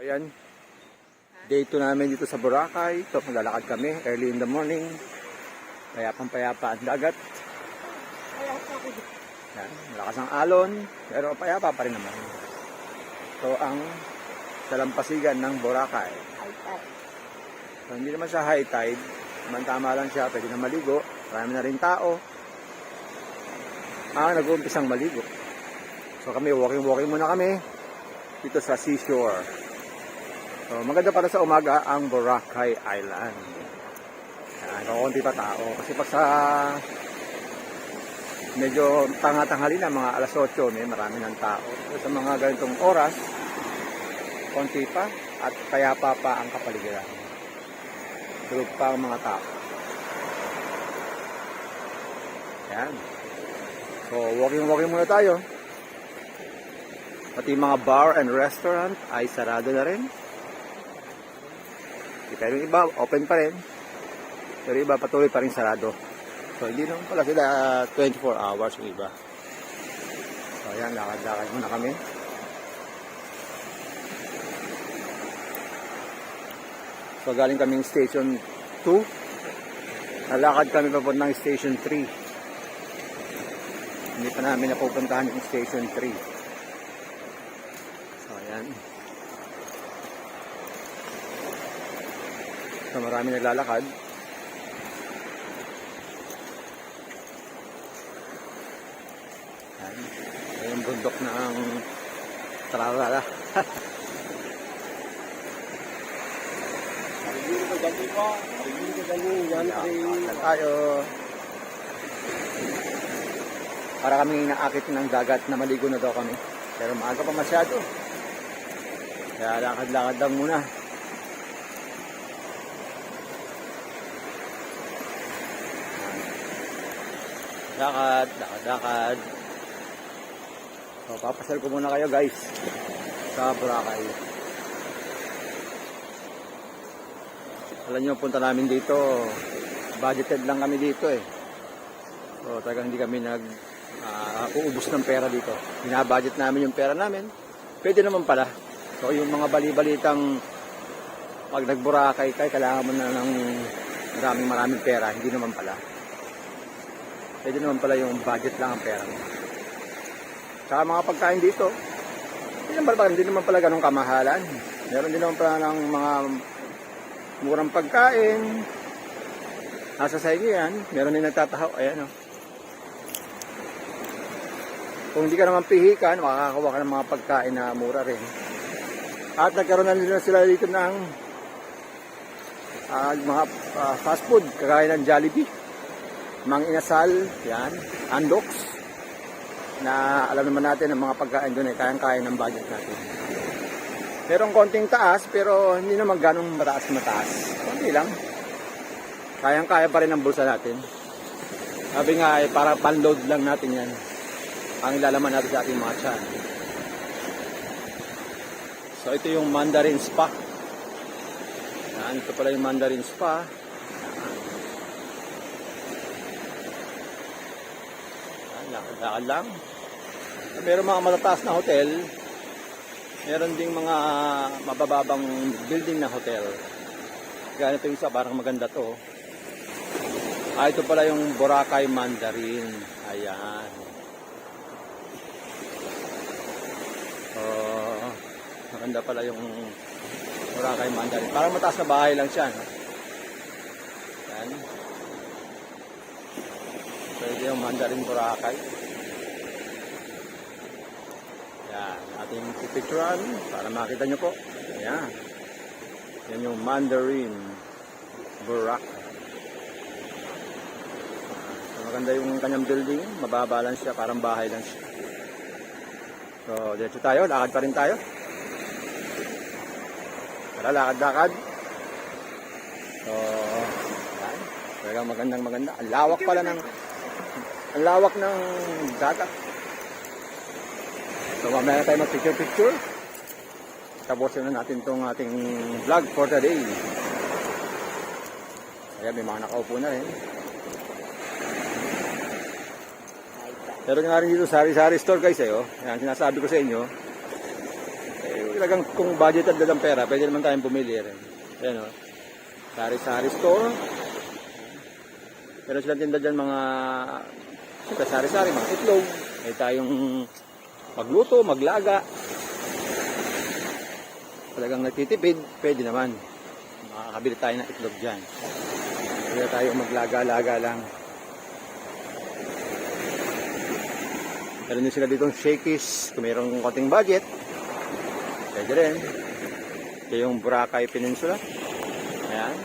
Ayan, day 2 namin dito sa Boracay. Ito, maglalakad kami early in the morning. Payapang-payapa ang dagat. Ayan, malakas ang alon, pero payapa pa rin naman. Ito ang salampasigan ng Boracay. So, hindi naman siya high tide. Tama lang siya, pwede na maligo. Marami na rin tao. Nag-uumpisang maligo. So kami, walking muna kami dito sa seashore. So, maganda para sa umaga ang Boracay Island. Kakunti pa tao. Kasi pag sa medyo tanghali na, mga alas 8, marami ng tao. So, sa mga ganitong oras, konti pa at payapa pa ang kapaligiran. Tulog pa ang mga tao. Ayan. So, walking muna tayo. Pati mga bar and restaurant ay sarado na rin. Pero yung iba, open pa rin. Pero iba, patuloy pa rin sarado. So, hindi naman pala sila 24 hours yung iba. So, ayan, lakad-lakad muna kami. So, galing kaming station 2. Nalakad kami papuntang station 3. Hindi pa namin napupuntahan yung station 3. So, ayan. So, marami naglalakad. Ayan. Ayan yung bundok ng Tralala. Tayo. Para kami inaakit ng dagat na maligo na daw kami. Pero maaga pa masyado. Kaya lakad-lakad lang muna. Lakad. So, papasal ko muna kayo guys sa Boracay. Alam nyo, punta namin dito, budgeted lang kami dito eh. So, talagang hindi kami uubos ng pera dito. Binabudget namin yung pera namin. Pwede naman pala. So, yung mga bali-balitang pag nag-Boracay kailangan mo na ng maraming pera. Hindi naman pala. Pwede naman pala yung budget lang ang pera mo. Saka mga pagkain dito, hindi naman pala ganun kamahalan. Meron din naman pala ng mga murang pagkain. Nasa sa inyo yan. Meron din nagtatahaw. Ayan o. Kung hindi ka naman pihikan, makakakuha ka ng mga pagkain na mura rin. At nagkaroon na nila sila dito ng mga fast food. Kagaya ng Jollibee. Mang Inasal, yan, Andox, na alam naman natin ang mga pagkain doon ay kayang-kaya ng budget natin. Merong konting taas, pero hindi naman ganong mataas. Konti lang. Kayang-kaya pa rin ang bulsa natin. Sabi nga, para pan-load lang natin yan. Ang ilalaman natin sa ating mga tiyan. So, ito yung Mandarin Spa. Yan, ito pala yung Mandarin Spa. Lakad lang. Meron mga matataas na hotel. Meron ding mga mabababang building na hotel. Gaya ito yung isa, parang maganda to. Ito pala yung Boracay Mandarin. Ayan. Maganda pala yung Boracay Mandarin. Parang mataas na bahay lang siya. No? Ayan. Pwede yung Mandarin Boracay. Yan, ating pipicturan para makita nyo po. Ayan. Yan yung Mandarin Boracay. So, maganda yung kanyang building. Mababa lang siya, parang bahay lang siya. So, diretso tayo. Lakad pa rin tayo. Tara, lakad-lakad. So, yan. Talagang maganda. Ang lawak pala ng dagat. So, mamaya na tayo mag-picture. Tapusin na natin itong ating vlog for today. Ayan, may mga nakaupo na rin. Meron nga rin dito sari-sari store guys. Ayan, sinasabi ko sa inyo. talagang kung budgeted na ng pera, pwede naman tayong pumili rin. Ayan o. Sari-sari store. Pero silang tinda dyan mga siyempre sari-sari, mga itlog. May tayong magluto, maglaga. Talagang nagtitipid, pwede naman. Makakabili tayo ng itlog dyan. Pwede tayo maglaga-laga lang. Meron din sila ditong shakies. Kung mayroong konting budget, pwede rin. Ito yung Boracay Peninsula. Ayan.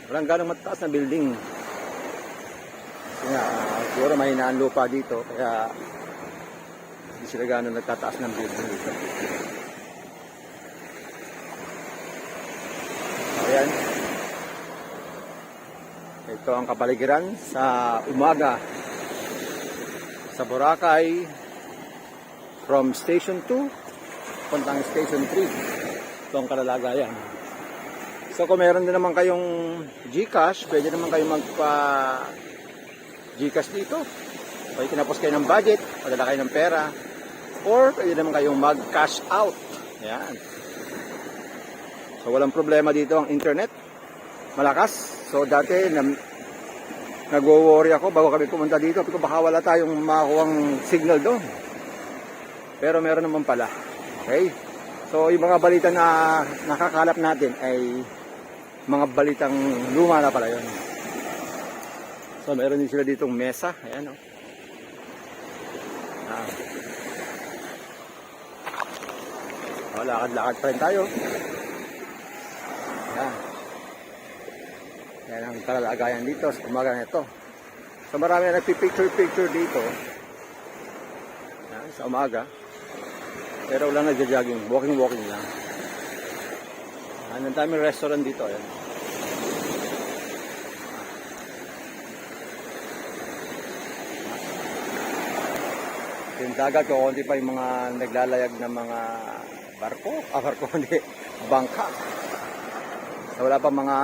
Walang ganong mataas na building. Kasi nga, siguro mahinaan lupa dito. Kaya hindi sila ganong nagtataas ng building dito. Ayan. Ito ang kapaligiran sa umaga sa Boracay from Station 2 puntang Station 3. Ito ang kalalagayan. So kung meron din naman kayong GCash, pwede naman kayong magpa GCash dito. Pwede tinapos kayo ng budget, padala kayo ng pera, or pwede naman kayong mag cash out. Ayan. So walang problema dito ang internet. Malakas. So dati nagwo-worry ako bago kami pumunta dito. Kasi baka wala tayong makakuhang signal doon. Pero meron naman pala. Okay? So yung mga balita na nakakalap natin ay mga balitang luma na pala yun. So meron din sila ditong mesa. Ayan o. Lakad-lakad pa rin tayo. Ayan. Yan ang kalalagayan dito sa umaga na ito. So marami na nagpipicture dito. Yan, sa umaga. Pero wala nagja-jogging. Walking lang. Ang daming restaurant dito. Ayan. Yung dagat, kukunti pa yung mga naglalayag ng mga barko. Barko hindi. Bangka. So, wala pa mga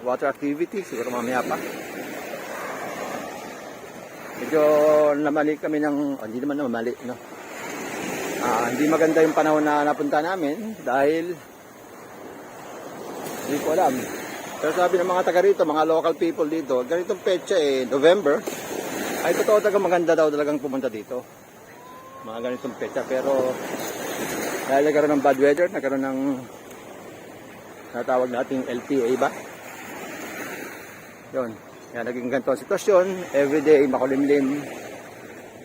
water activity, siguro mamaya pa. Medyo namali kami ng, hindi naman namali, no? Hindi maganda yung panahon na napunta namin dahil hindi ko alam. Pero sabi ng mga taga rito, mga local people dito, ganitong petsa November, ay totoo talaga maganda daw talagang pumunta dito. Mga ganitong petsa, pero dahil nagkaroon ng bad weather, nagkaroon ng natawag nating LPA ba? Yun. Yan, naging ganito ang sitwasyon. Everyday, makulimlim.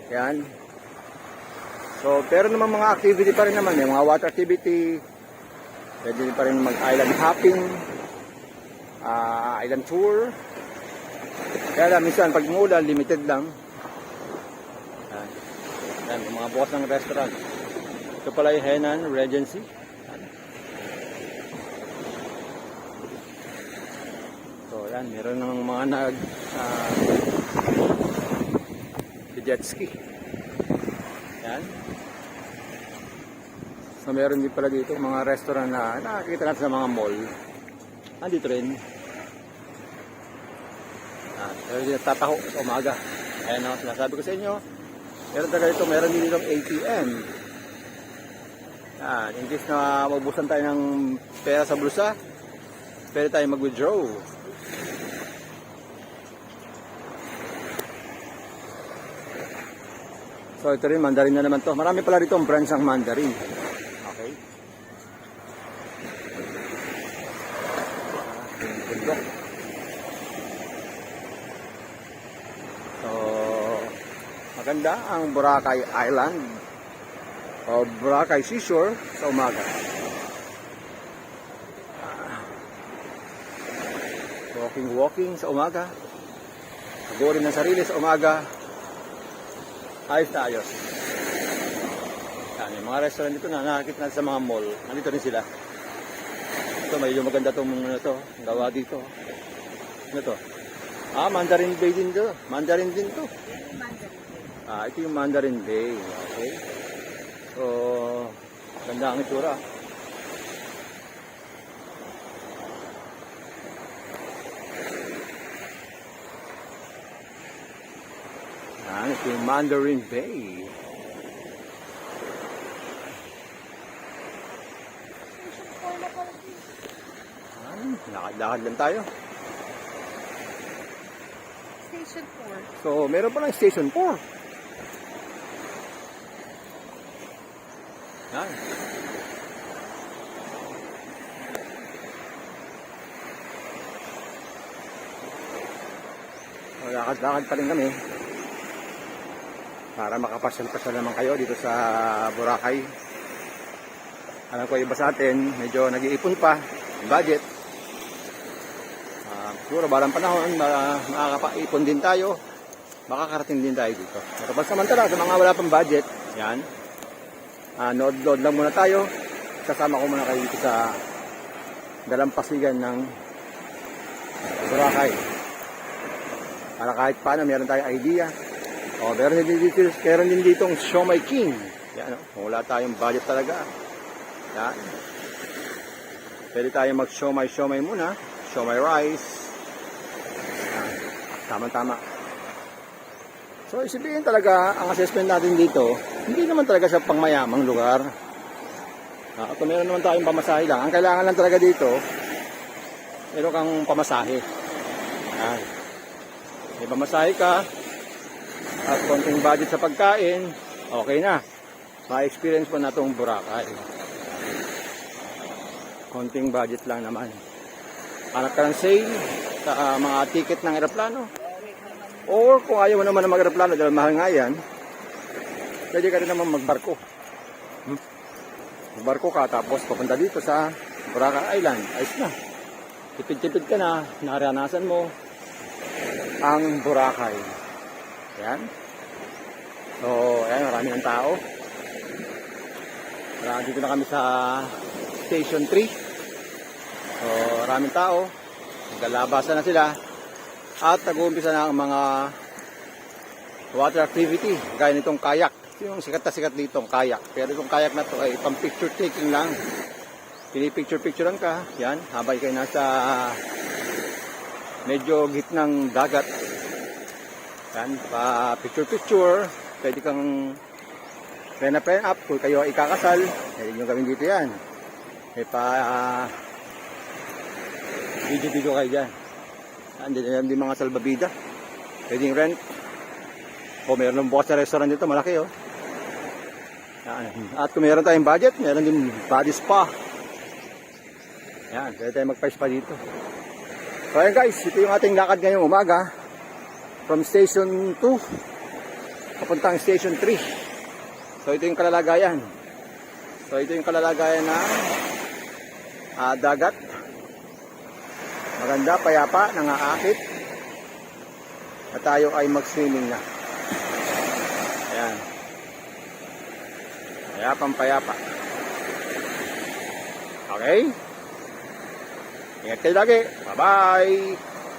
Yan. So, pero naman mga activity pa rin naman. Mga water activity. Pwede pa rin mag-island hopping. Island tour. Kaya lang, minsan pag umulan, limited lang. Yan. Yan, mga bukas ng restaurant. Ito pala yung Henan Regency. So, yan, meron ng mga jet ski. Yan. So, meron din pala dito mga restaurant na nakikita natin sa mga mall. Andito rin. Pero din tataho sa umaga. Ayan o, sinasabi ko sa inyo. Meron talaga dito, meron din ditong ATM. Yan, in case na magbusan tayo ng pera sa bulsa, pwede tayo mag-withdraw. So ito rin, Mandarin na naman to. Marami pala rito ang branch ng Mandarin. Okay. So, maganda ang Boracay Island o Boracay Seashore sa umaga. Walking sa umaga. Pagurin ng sarili sa umaga. Ayos na ayos. Yan, yung mga restaurant dito na nakakita natin sa mga mall. Nandito rin sila. Ito, medyo maganda itong gawa dito. Ano to? Mandarin Bay din to. Mandarin din to. Ito yung Mandarin Bay. Okay. So, ganda ang itsura. Ito yung Mandarin Bay. Lakad-lakad lang tayo. Station 4. So, meron pa lang Station 4. Yan. So, lakad-lakad pa rin kami. Para makapasyal-pasyal naman kayo dito sa Boracay. Alam ko iba sa atin, medyo nag-iipon pa, budget. Siguro balang panahon, makakapaipon din tayo, makakarating din tayo dito. Pero pansamantala, sa mga wala pang budget, yan, nood-load lang muna tayo. Kasama ko muna kayo dito sa dalampasigan ng Boracay. Para kahit paano, meron tayong idea. Meron din ditong Siomai King. Yan, wala tayong budget talaga. Yan. Pwede tayong mag-siomai muna. Siomai rice. Yan. Tama-tama. So, isipin talaga, ang assessment natin dito, hindi naman talaga sa pangmayamang lugar. Kung meron naman tayong pamasahe lang, ang kailangan lang talaga dito, meron kang pamasahe. Yan. May pamasahe ka, at konting budget sa pagkain, okay na. Ma-experience mo na itong Boracay. Konting budget lang naman. Hanap ka ng sale sa mga ticket ng aeroplano. Or kung ayaw mo naman ng mag-aeroplano dahil mahal nga yan, pwede ka rin naman magbarko. Magbarko ka tapos papunta dito sa Boracay Island. Ayos na. Tipid-tipid ka na, naranasan mo ang Boracay. Yan. So, ayan, marami ng tao. Dito na kami sa Station 3. So, maraming tao. Naglalabasan na sila. At nag-uumpisa na ang mga water activity. Gaya nitong kayak. Yung sikat na sikat dito, kayak. Pero itong kayak na to ay pang picture taking lang. Pinipicture-picturean ka. Yan, habang kayo nasa medyo gitnang dagat. Yan, pa picture-picture. Pwede kang pen up kung kayo ay ikakasal. Pwede nyo gawin dito yan. May pa video-video kayo dyan. Yan din mga salbabida. Pwede rent. O meron ng bukas na restaurant dito, malaki oh. Yan. At kung meron tayong budget, meron din body spa. Yan, pwede tayo magpa-spa dito. So ayan guys, ito yung ating lakad ngayong umaga. From Station 2 papuntang Station 3. So ito yung kalalagayan. ng dagat. Maganda, payapa, nangaakit. At tayo ay mag-swimming na. Ayan. Payapa. Okay? Ingat kayo lagi. Bye-bye!